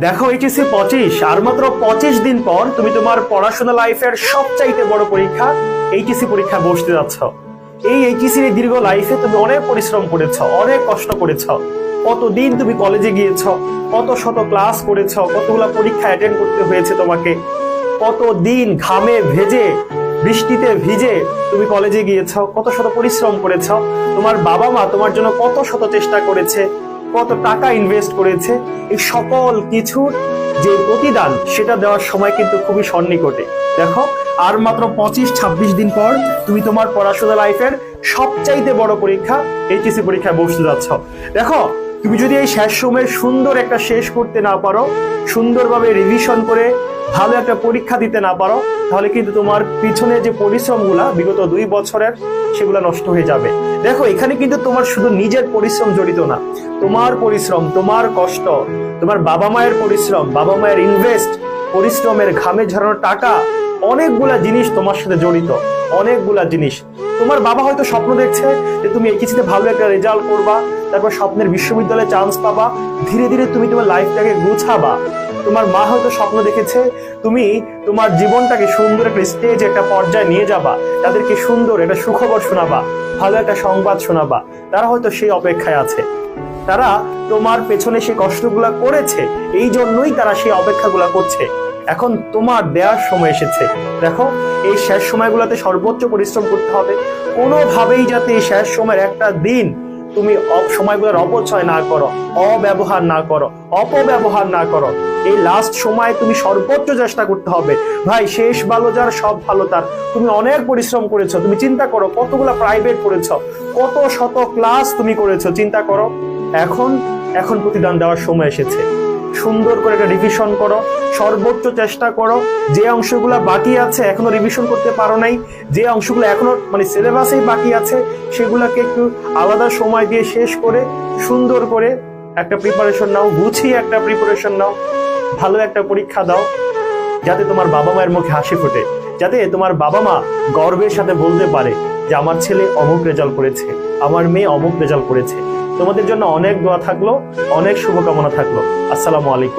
দেখো এইচএসসি 25 আর মাত্র 25 দিন পর তুমি তোমার পড়াশোনা লাইফের সবচাইতে বড় পরীক্ষা এইচএসসি পরীক্ষা বসতে যাচ্ছ। এই এইচএসসি এর দীর্ঘ লাইফে তুমি অনেক পরিশ্রম করেছো, অনেক কষ্ট করেছো। কতদিন তুমি কলেজে গিয়েছো, কত শত ক্লাস করেছো, কতগুলা পরীক্ষা অ্যাটেন্ড করতে হয়েছে তোমাকে, কতদিন ঘামে ভেজে বৃষ্টিতে ভিজে তুমি কলেজে গিয়েছো, কত শত পরিশ্রম করেছো। তোমার বাবা মা তোমার জন্য কত শত চেষ্টা করেছে, কত টাকা ইনভেস্ট করেছে। এই সকল কিছুর যে প্রতিদান সেটা দেওয়ার সময় কিন্তু খুবই সন্নিকটে। দেখো আর মাত্র 25-26 দিন পর তুমি তোমার পড়াশোনা লাইফের সবচাইতে বড় পরীক্ষা এইচএসসি পরীক্ষায় বসতে যাচ্ছ। দেখো তুমি যদি এই শেষ সময়ে সুন্দর একটা শেষ করতে না পারো, সুন্দরভাবে রিভিশন করে ভালো একটা পরীক্ষা দিতে না পারো, তাহলে কিন্তু তোমার পিছনে যে পরিশ্রমগুলা বিগত 2 বছরের সেগুলা নষ্ট হয়ে যাবে। দেখো এখানে কিন্তু তোমার শুধু নিজের পরিশ্রম জড়িত না, তোমার পরিশ্রম, তোমার কষ্ট, তোমার বাবা মায়ের পরিশ্রম, বাবা মায়ের ইনভেস্ট, পরিশ্রমের ঘামে ঝরানো টাকা, অনেকগুলা জিনিস তোমার সাথে জড়িত, অনেকগুলা জিনিস। তোমার বাবা হয়তো স্বপ্ন দেখছে যে তুমি এইচএসসিতে ভালো একটা রেজাল্ট করবা, তারপর স্বপ্নের বিশ্ববিদ্যালয়ে চান্স পাবা, ধীরে ধীরে তুমি তোমার লাইফটাকে গোছাবা। তোমার মা হয়তো স্বপ্ন দেখেছে তুমি তোমার জীবনটাকে সুন্দর একটা স্টেজ, একটা পর্যায়ে নিয়ে যাবা, তাদেরকে সুন্দর একটা সুখবর শোনাবা, ভালো একটা সংবাদ শোনাবা। তারা হয়তো সেই অপেক্ষায় আছে, তারা তোমার পেছনে সেই কষ্টগুলা করেছে, এই জন্যই তারা সেই অপেক্ষাগুলা করছে। এখন তোমার দেওয়ার সময় এসেছে। দেখো এই শেষ সময়গুলোতে সর্বোচ্চ পরিশ্রম করতে হবে, কোনোভাবেই যাতে এই শেষ সময়ের একটা দিন তুমি সময়গুলোর অপচয় না করো, অব্যবহার না করো, অপব্যবহার না করো। এই লাস্ট সময় তুমি সর্বোচ্চ চেষ্টা করতে হবে। ভাই শেষ ভালো যার সব ভালো তার। তুমি অনেক পরিশ্রম করেছো, তুমি চিন্তা করো কতগুলা প্রাইভেট করেছো, কত শত ক্লাস তুমি করেছো, চিন্তা করো। এখন প্রতিদান দেওয়ার সময় এসেছে। সুন্দর করে একটা রিভিশন করো, সর্বোচ্চ চেষ্টা করো। যে অংশগুলো বাকি আছে এখনো রিভিশন করতে পারো নাই, যে অংশগুলো এখনো সিলেবাসেই বাকি আছে, সেগুলোকে একটু আলাদা সময় দিয়ে শেষ করে সুন্দর করে একটা প্রিপারেশন নাও, গুছিয়ে একটা প্রিপারেশন নাও, ভালো একটা পরীক্ষা দাও, যাতে তোমার বাবা মায়ের মুখে হাসি ফোটে, যাতে তোমার বাবা মা গর্বের সাথে বলতে পারে যে আমার ছেলে অমুক রেজাল্ট করেছে, আমার মেয়ে অমুক রেজাল্ট করেছে। তোমাদের জন্য অনেক দোয়া থাকলো, অনেক শুভকামনা থাকলো। আসসালামু আলাইকুম।